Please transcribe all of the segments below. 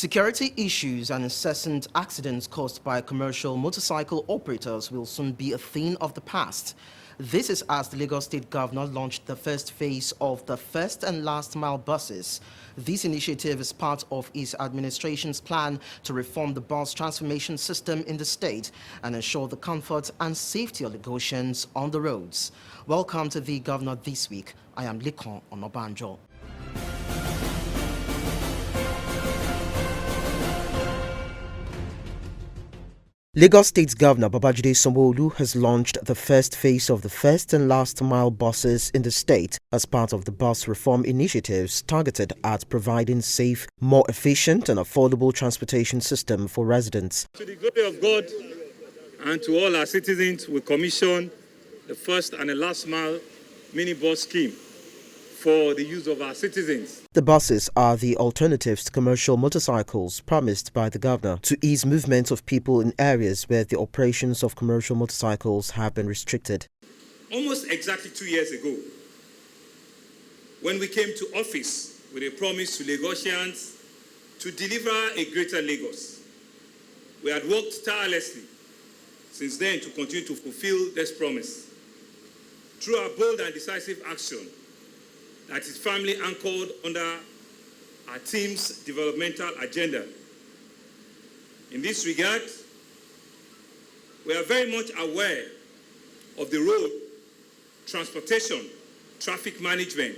Security issues and incessant accidents caused by commercial motorcycle operators will soon be a thing of the past. This is as the Lagos State Governor launched the first phase of the first and last mile buses. This initiative is part of his administration's plan to reform the bus transformation system in the state and ensure the comfort and safety of Lagosians on the roads. Welcome to the Governor This Week. I am Lekan Onabanjo. Lagos State Governor Babajide Sanwo-Olu has launched the first phase of the first and last mile buses in the state as part of the bus reform initiatives targeted at providing safe, more efficient and affordable transportation system for residents. To the glory of God and to all our citizens, we commission the first and the last mile minibus scheme for the use of our citizens. The buses are the alternatives to commercial motorcycles promised by the governor to ease movement of people in areas where the operations of commercial motorcycles have been restricted. Almost exactly 2 years ago, when we came to office with a promise to Lagosians to deliver a greater Lagos, we had worked tirelessly since then to continue to fulfill this promise. Through our bold and decisive action, that is firmly anchored under our team's developmental agenda. In this regard, we are very much aware of the role transportation, traffic management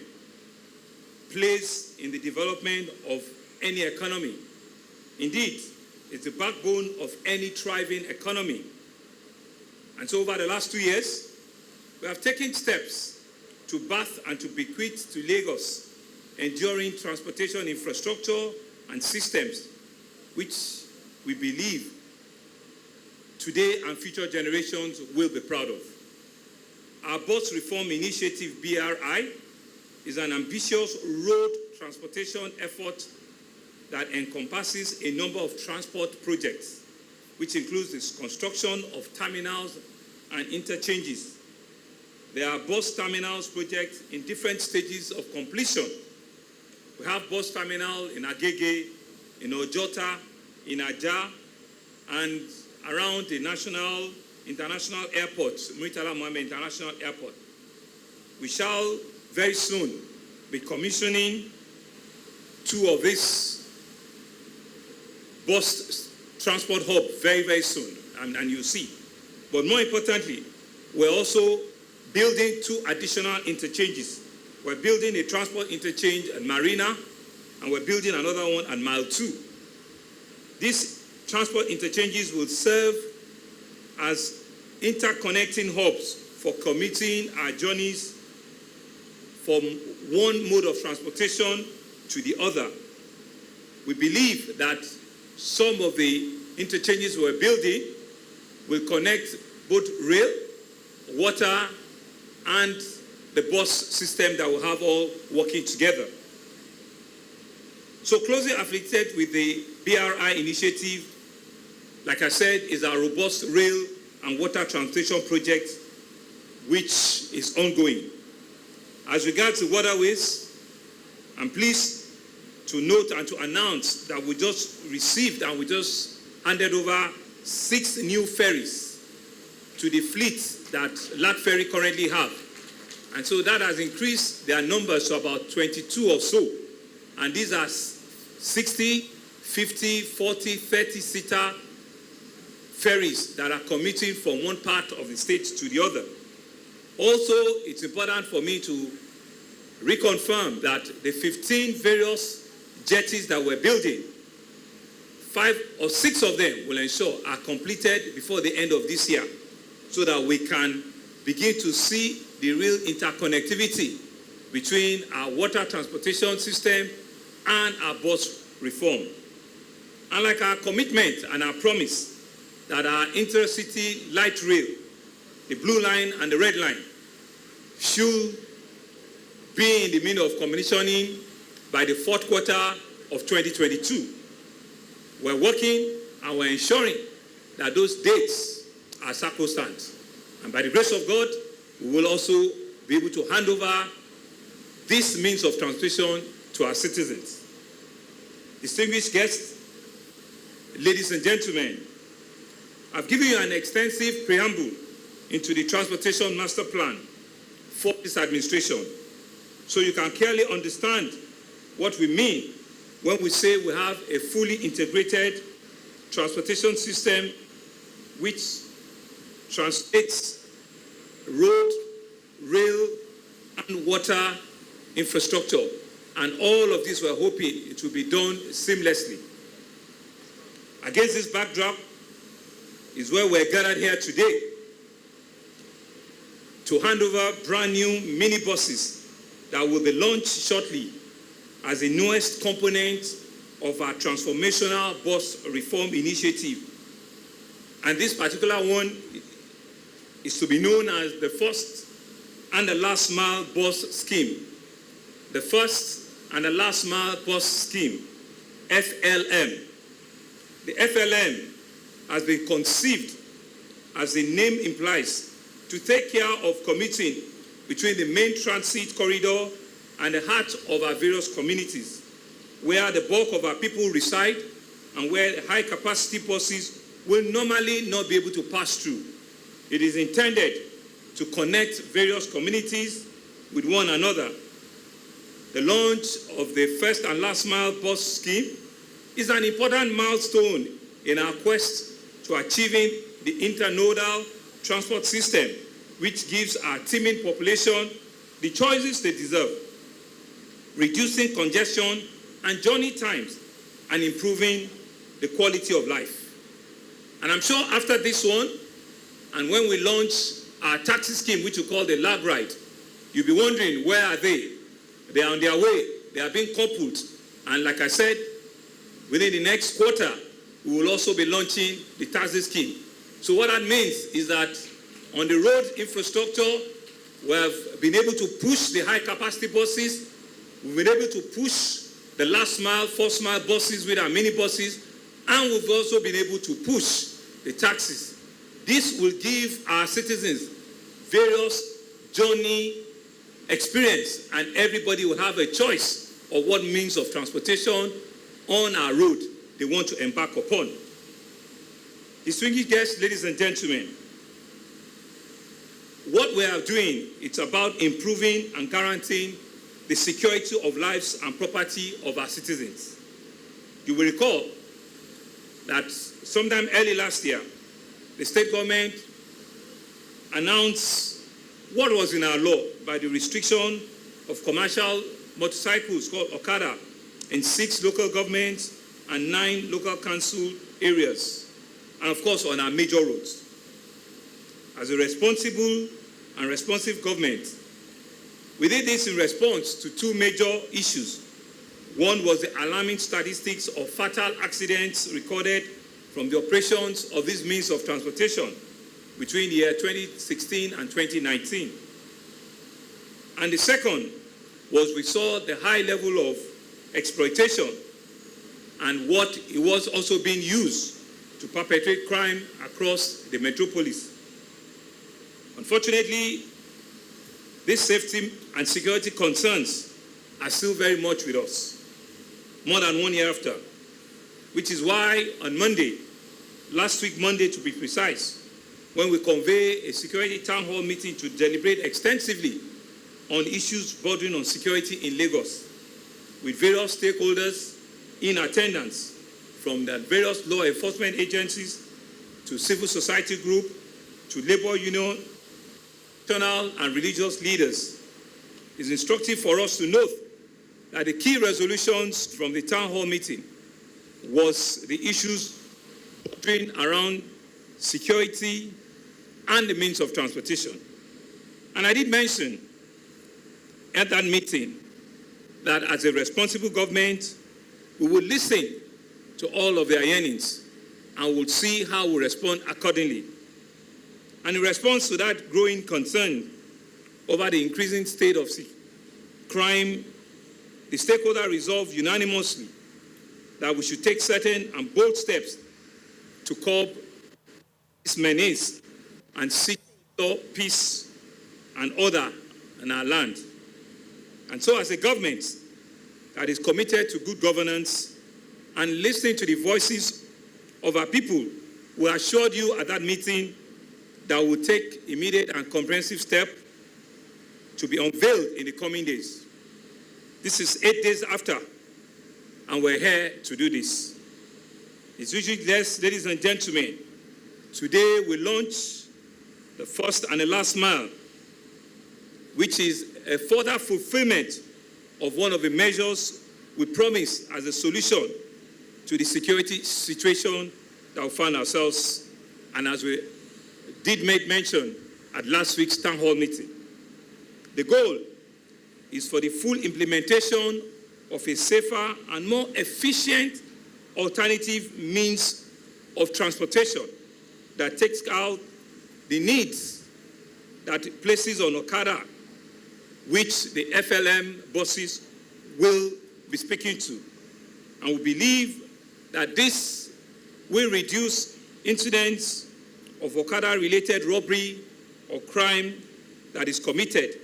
plays in the development of any economy. Indeed, it's the backbone of any thriving economy. And so over the last 2 years, we have taken steps to birth and to bequeath to Lagos enduring transportation infrastructure and systems which we believe today and future generations will be proud of. Our bus reform initiative, BRI, is an ambitious road transportation effort that encompasses a number of transport projects, which includes the construction of terminals and interchanges. There are bus terminals projects in different stages of completion. We have bus terminal in Agege, in Ojota, in Aja, and around the international airport, Murtala Mohammed International Airport. We shall very soon be commissioning 2 of these bus transport hub very, very soon, and you'll see. But more importantly, we're also building 2 additional interchanges. We're building a transport interchange at Marina, and we're building another one at Mile 2. These transport interchanges will serve as interconnecting hubs for commuting our journeys from one mode of transportation to the other. We believe that some of the interchanges we're building will connect both rail, water, and the bus system that will have all working together. So closely affiliated with the BRI initiative, like I said, is our robust rail and water transportation project, which is ongoing. As regards to waterways, I'm pleased to note and to announce that we just received and we just handed over 6 new ferries to the fleet that Lat Ferry currently have. And so that has increased their numbers to about 22 or so. And these are 60, 50, 40, 30-seater ferries that are commuting from one part of the state to the other. Also, it's important for me to reconfirm that the 15 various jetties that we're building, 5 or 6 of them will ensure are completed before the end of this year, so that we can begin to see the real interconnectivity between our water transportation system and our bus reform. And like our commitment and our promise that our intercity light rail, the blue line and the red line, should be in the middle of commissioning by the 4th quarter of 2022. We're working and we're ensuring that those dates are sacrosanct. And by the grace of God, we will also be able to hand over this means of transportation to our citizens. Distinguished guests, ladies and gentlemen, I've given you an extensive preamble into the Transportation Master Plan for this administration, so you can clearly understand what we mean when we say we have a fully integrated transportation system which translates road, rail, and water infrastructure. And all of this, we're hoping it will be done seamlessly. Against this backdrop is where we're gathered here today to hand over brand new minibuses that will be launched shortly as the newest component of our transformational bus reform initiative. And this particular one is to be known as the first and the last mile bus scheme. The first and the last mile bus scheme, FLM. The FLM has been conceived, as the name implies, to take care of commuting between the main transit corridor and the heart of our various communities, where the bulk of our people reside and where high-capacity buses will normally not be able to pass through. It is intended to connect various communities with one another. The launch of the first and last mile bus scheme is an important milestone in our quest to achieving the internodal transport system, which gives our teeming population the choices they deserve, reducing congestion and journey times, and improving the quality of life. And I'm sure after this one, and when we launch our taxi scheme, which we call the Lag Ride, you'll be wondering, where are they? They are on their way. They are being coupled. And like I said, within the next quarter, we will also be launching the taxi scheme. So what that means is that on the road infrastructure, we have been able to push the high-capacity buses. We've been able to push the last mile, first mile buses with our minibuses, and we've also been able to push the taxis. This will give our citizens various journey experience, and everybody will have a choice of what means of transportation on our road they want to embark upon. Distinguished guests, ladies and gentlemen, what we are doing, it's about improving and guaranteeing the security of lives and property of our citizens. You will recall that sometime early last year, the state government announced what was in our law by the restriction of commercial motorcycles called Okada in 6 local governments and 9 local council areas, and of course on our major roads. As a responsible and responsive government, we did this in response to 2 major issues. One was the alarming statistics of fatal accidents recorded from the operations of these means of transportation between the year 2016 and 2019. And the second was we saw the high level of exploitation and what it was also being used to perpetrate crime across the metropolis. Unfortunately, these safety and security concerns are still very much with us, more than 1 year after, which is why on Monday, last week Monday to be precise, when we convene a security town hall meeting to deliberate extensively on issues bordering on security in Lagos, with various stakeholders in attendance, from the various law enforcement agencies to civil society group to labor union, national and religious leaders. It's instructive for us to note that the key resolutions from the town hall meeting was the issues around security and the means of transportation. And I did mention at that meeting that as a responsible government, we will listen to all of their yearnings and will see how we respond accordingly. And in response to that growing concern over the increasing state of crime, the stakeholders resolved unanimously that we should take certain and bold steps to curb this menace and seek peace and order in our land. And so as a government that is committed to good governance and listening to the voices of our people, we assured you at that meeting that we will take immediate and comprehensive steps to be unveiled in the coming days. This is 8 days after, and we're here to do this. It's usually this, ladies and gentlemen. Today we launch the first and the last mile, which is a further fulfillment of one of the measures we promised as a solution to the security situation that we found ourselves, and as we did make mention at last week's town hall meeting. The goal is for the full implementation of a safer and more efficient alternative means of transportation that takes out the needs that it places on Okada, which the FLM buses will be speaking to. And we believe that this will reduce incidents of Okada-related robbery or crime that is committed.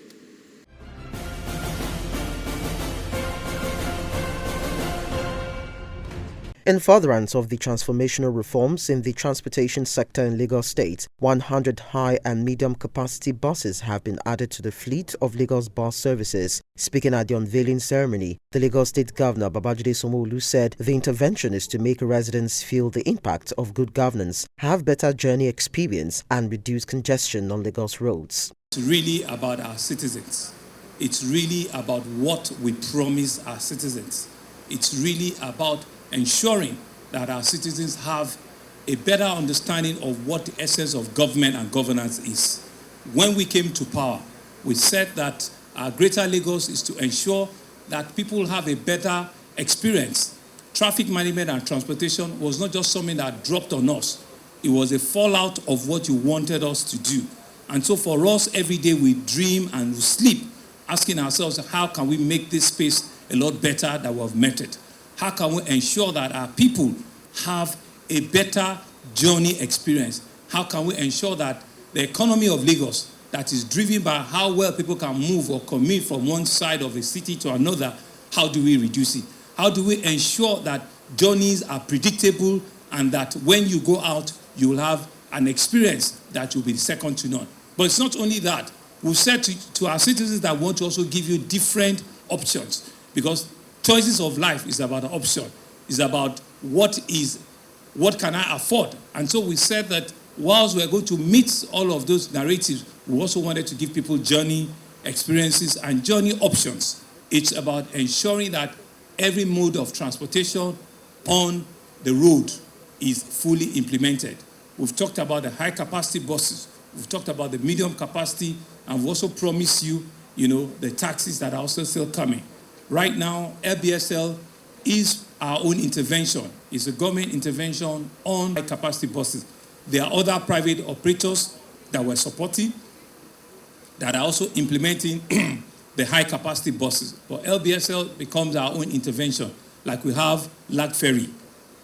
In furtherance of the transformational reforms in the transportation sector in Lagos State, 100 high and medium capacity buses have been added to the fleet of Lagos bus services. Speaking at the unveiling ceremony, the Lagos State Governor Babajide Sanwo-Olu said the intervention is to make residents feel the impact of good governance, have better journey experience and reduce congestion on Lagos roads. It's really about our citizens. It's really about what we promise our citizens. It's really about ensuring that our citizens have a better understanding of what the essence of government and governance is. When we came to power, we said that our Greater Lagos is to ensure that people have a better experience. Traffic management and transportation was not just something that dropped on us. It was a fallout of what you wanted us to do. And so for us, every day we dream and we sleep, asking ourselves, how can we make this space a lot better than we have met it? How can we ensure that our people have a better journey experience? How can we ensure that the economy of Lagos, that is driven by how well people can move or commute from one side of a city to another, how do we reduce it? How do we ensure that journeys are predictable and that when you go out, you will have an experience that will be second to none? But it's not only that. We've said to our citizens that we want to also give you different options, because choices of life is about an option. It's about what can I afford? And so we said that whilst we're going to meet all of those narratives, we also wanted to give people journey experiences and journey options. It's about ensuring that every mode of transportation on the road is fully implemented. We've talked about the high capacity buses. We've talked about the medium capacity, and we've also promised you, the taxis that are also still coming. Right now, LBSL is our own intervention. It's a government intervention on high-capacity buses. There are other private operators that we're supporting that are also implementing the high-capacity buses. But LBSL becomes our own intervention, like we have Lag Ferry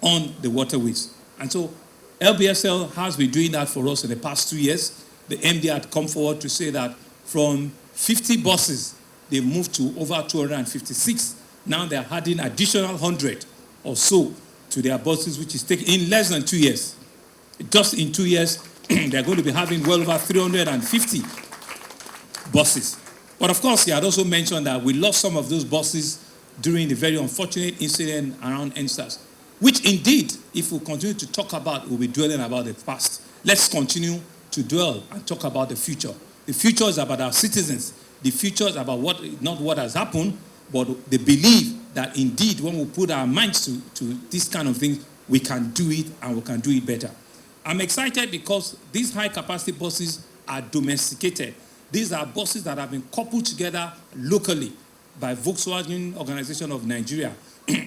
on the waterways. And so LBSL has been doing that for us in the past 2 years. The MD had come forward to say that from 50 buses, they moved to over 256. Now they're adding additional 100 or so to their buses, which is taking in less than 2 years. Just in 2 years, they're going to be having well over 350 buses. But of course, he had also mentioned that we lost some of those buses during the very unfortunate incident around NSAS, which indeed, if we continue to talk about, we'll be dwelling about the past. Let's continue to dwell and talk about the future. The future is about our citizens. The future is about not what has happened, but the belief that indeed when we put our minds to this kind of thing, we can do it and we can do it better. I'm excited because these high-capacity buses are domesticated. These are buses that have been coupled together locally by Volkswagen Organization of Nigeria,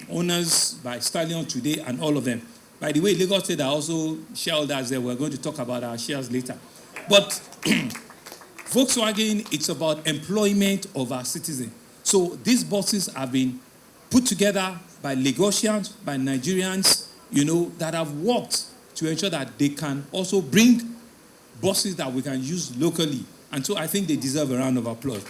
owners by Stallion today and all of them. By the way, Lagos State are also shareholders there. We're going to talk about our shares later. But Volkswagen, it's about employment of our citizens. So these buses have been put together by Lagosians, by Nigerians, that have worked to ensure that they can also bring buses that we can use locally. And so I think they deserve a round of applause.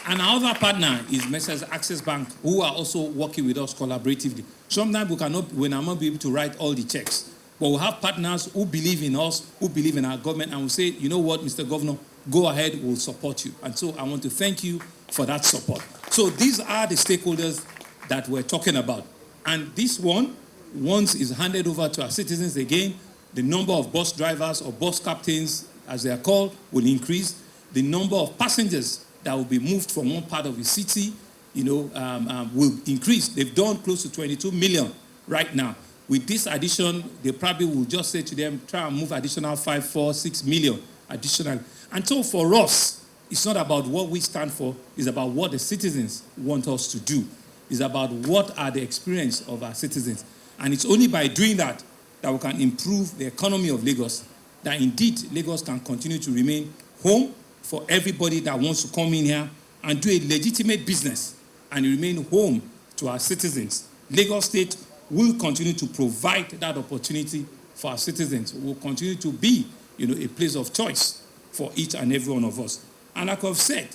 And our other partner is Messrs. Access Bank, who are also working with us collaboratively. Sometimes we will not be able to write all the checks, but we have partners who believe in us, who believe in our government, and will say, you know what, Mr. Governor, go ahead, we'll support you. And so I want to thank you for that support. So these are the stakeholders that we're talking about. And this one, once is handed over to our citizens again, the number of bus drivers or bus captains, as they are called, will increase. The number of passengers that will be moved from one part of the city, will increase. They've done close to 22 million right now. With this addition, they probably will just say to them, try and move additional 5, 4, 6 million additional. And so for us, it's not about what we stand for, it's about what the citizens want us to do. It's about what are the experience of our citizens. And it's only by doing that that we can improve the economy of Lagos, that indeed Lagos can continue to remain home for everybody that wants to come in here and do a legitimate business and remain home to our citizens. Lagos State will continue to provide that opportunity for our citizens. Will continue to be, a place of choice for each and every one of us. And like I've said,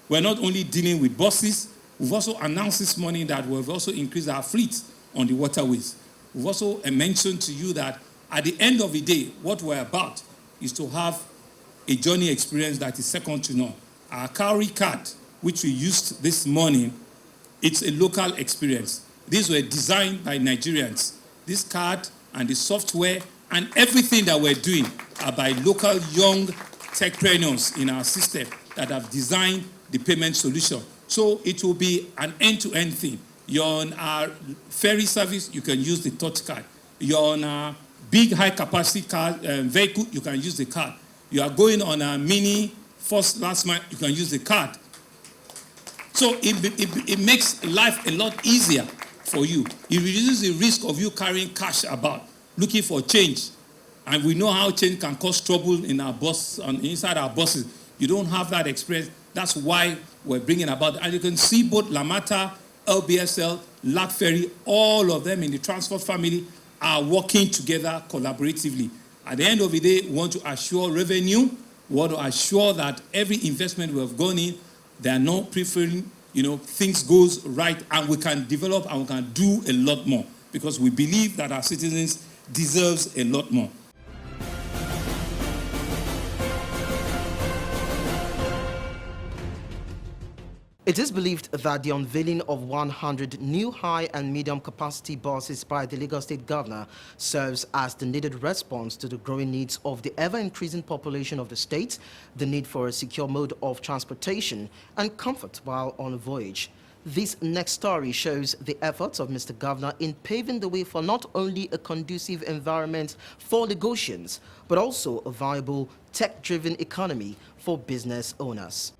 we're not only dealing with buses, we've also announced this morning that we've also increased our fleet on the waterways. We've also mentioned to you that at the end of the day, what we're about is to have a journey experience that is second to none. Our Cowrie card, which we used this morning, it's a local experience. These were designed by Nigerians. This card and the software and everything that we're doing are by local young techpreneurs in our system that have designed the payment solution. So it will be an end-to-end thing. You're on our ferry service, you can use the touch card. You're on a big high-capacity car vehicle, you can use the card. You are going on a mini first last mile, you can use the card. So it makes life a lot easier for you. It reduces the risk of you carrying cash about, looking for change. And we know how change can cause trouble in our bus, inside our buses. You don't have that experience. That's why we're bringing about. And you can see both Lamata, LBSL, Lag Ferry, all of them in the transport family are working together collaboratively. At the end of the day, we want to assure revenue. We want to assure that every investment we have gone in, they are not preferring, things goes right, and we can develop and we can do a lot more, because we believe that our citizens deserves a lot more. It is believed that the unveiling of 100 new high and medium capacity buses by the Lagos State Governor serves as the needed response to the growing needs of the ever-increasing population of the state, the need for a secure mode of transportation and comfort while on a voyage. This next story shows the efforts of Mr. Governor in paving the way for not only a conducive environment for Lagosians, but also a viable, tech-driven economy for business owners.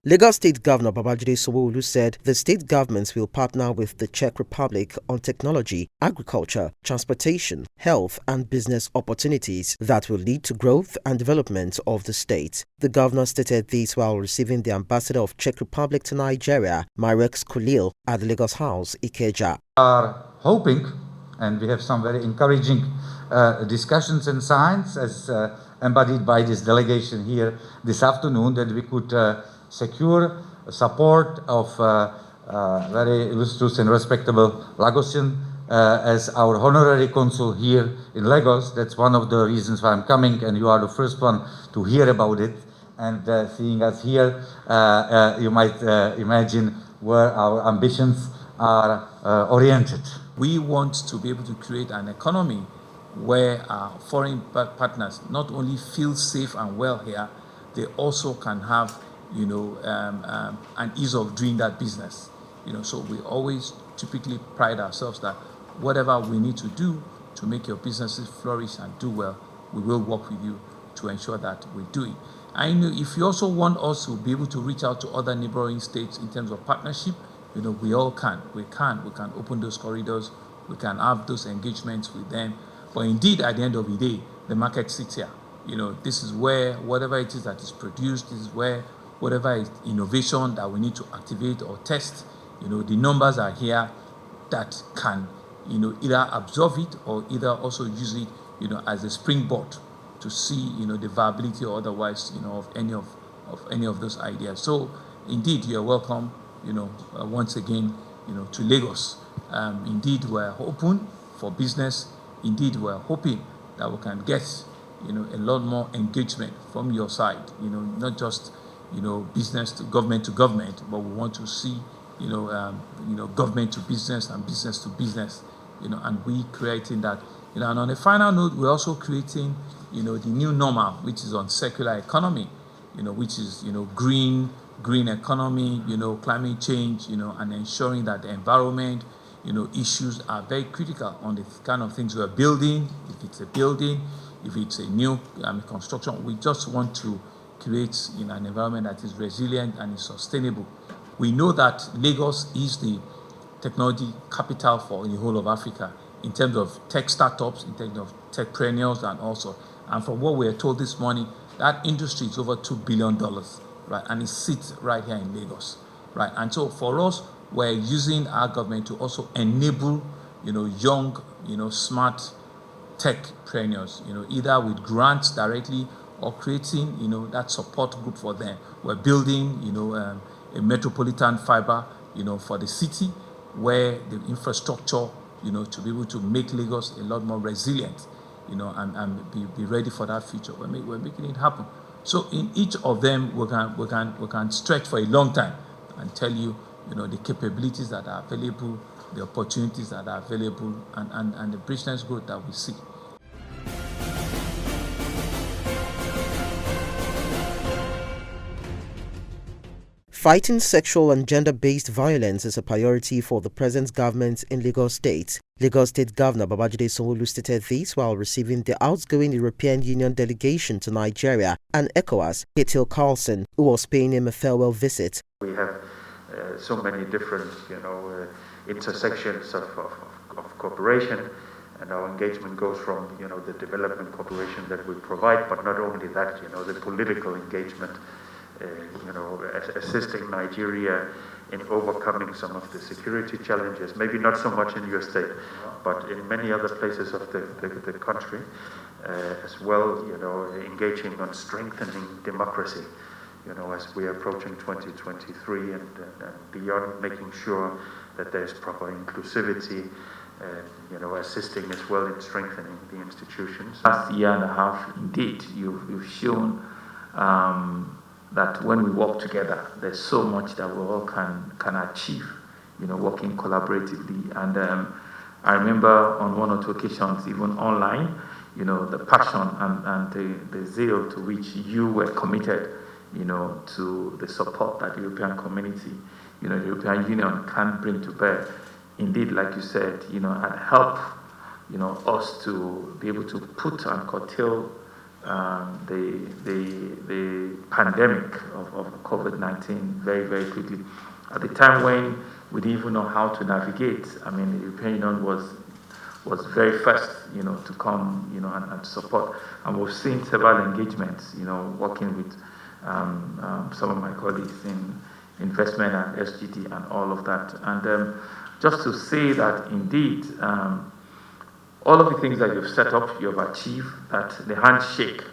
Lagos State Governor Babajide Sanwo-Olu said the state governments will partner with the Czech Republic on technology, agriculture, transportation, health and business opportunities that will lead to growth and development of the state. The governor stated this while receiving the ambassador of Czech Republic to Nigeria, Mirex Kulil, at the Lagos House, Ikeja. We are hoping, and we have some very encouraging discussions and signs as embodied by this delegation here this afternoon, that we could secure support of very illustrious and respectable Lagosian as our honorary consul here in Lagos. That's one of the reasons why I'm coming, and you are the first one to hear about it. And seeing us here, you might imagine where our ambitions are oriented. We want to be able to create an economy where our foreign partners not only feel safe and well here, they also can have an ease of doing that business. So we always typically pride ourselves that whatever we need to do to make your businesses flourish and do well, we will work with you to ensure that we do it. And if you also want us to be able to reach out to other neighboring states in terms of partnership, we all can. We can open those corridors, we can have those engagements with them. But indeed, at the end of the day, the market sits here. This is where whatever it is that is produced, this is where whatever is innovation that we need to activate or test, the numbers are here that can, either absorb it or either also use it as a springboard to see, the viability or otherwise, of any of those ideas. So indeed, you are welcome, once again, to Lagos. Indeed, we're open for business. Indeed, we're hoping that we can get, a lot more engagement from your side, not just, business to government, but we want to see, government to business and business to business, and we creating that. And on a final note, we're also creating, the new normal, which is on circular economy, which is, green economy, climate change, and ensuring that the environment, issues are very critical on the kind of things we're building. If it's a building, if it's a new construction, we just want to create, an environment that is resilient and is sustainable. We know that Lagos is the technology capital for the whole of Africa in terms of tech startups, in terms of techpreneurs, and from what we are told this morning, that industry is over $2 billion, right? And it sits right here in Lagos, right? And so for us, we're using our government to also enable, young, smart techpreneurs, either with grants directly or creating, that support group for them. We're building, a metropolitan fiber, for the city where the infrastructure, to be able to make Lagos a lot more resilient, and be ready for that future. We're making it happen. So in each of them, we can stretch for a long time and tell you, the capabilities that are available, the opportunities that are available, and the business growth that we see. Fighting sexual and gender-based violence is a priority for the present government in Lagos State. Lagos State Governor Babajide Sanwo-Olu stated this while receiving the outgoing European Union delegation to Nigeria and ECOWAS, Ketil Carlson, who was paying him a farewell visit. We have so many different, intersections of cooperation, and our engagement goes from, the development cooperation that we provide, but not only that, the political engagement, assisting Nigeria in overcoming some of the security challenges, maybe not so much in your state, but in many other places of the country, as well, engaging on strengthening democracy, as we are approaching 2023 and beyond, making sure that there's proper inclusivity, assisting as well in strengthening the institutions. Last year and a half, indeed, you've shown that when we work together, there's so much that we all can achieve, working collaboratively. And I remember on one or two occasions, even online, the passion and the zeal to which you were committed, to the support that the European community, the European Union can bring to bear. Indeed, like you said, and help, us to be able to put and curtail the pandemic of COVID-19 very, very quickly. At the time when we didn't even know how to navigate, the European Union was very first, to come, and support. And we've seen several engagements, working with some of my colleagues in investment and SGD and all of that. And just to say that indeed, all of the things that you've set up, you've achieved, that the handshake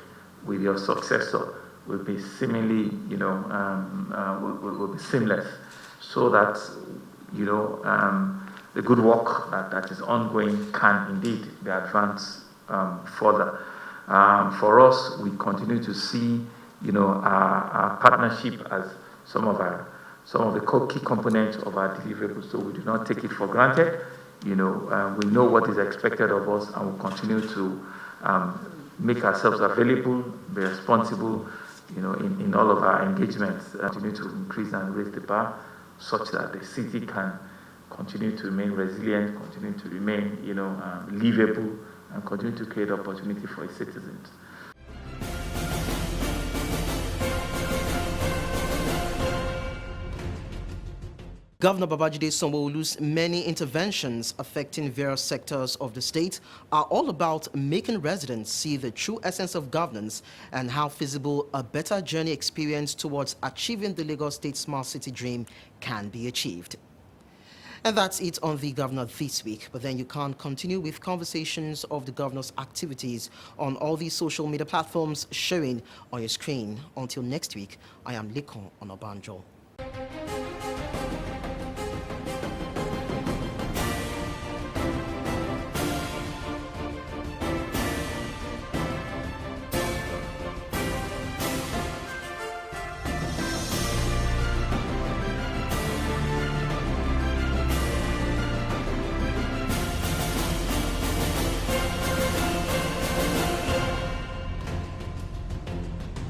with your successor will be seemingly, will be seamless, so that, the good work that is ongoing can indeed be advanced further. For us, we continue to see, our partnership as some of the key components of our deliverables, so we do not take it for granted. We know what is expected of us, and we'll continue to make ourselves available, be responsible, in all of our engagements, continue to increase and raise the bar such that the city can continue to remain resilient, continue to remain, livable, and continue to create opportunity for its citizens. Governor Babajide Sanwo-Olu's many interventions affecting various sectors of the state are all about making residents see the true essence of governance and how feasible a better journey experience towards achieving the Lagos State Smart City dream can be achieved. And that's it on the governor this week. But then you can continue with conversations of the governor's activities on all these social media platforms showing on your screen. Until next week, I am Lekan Onabanjo.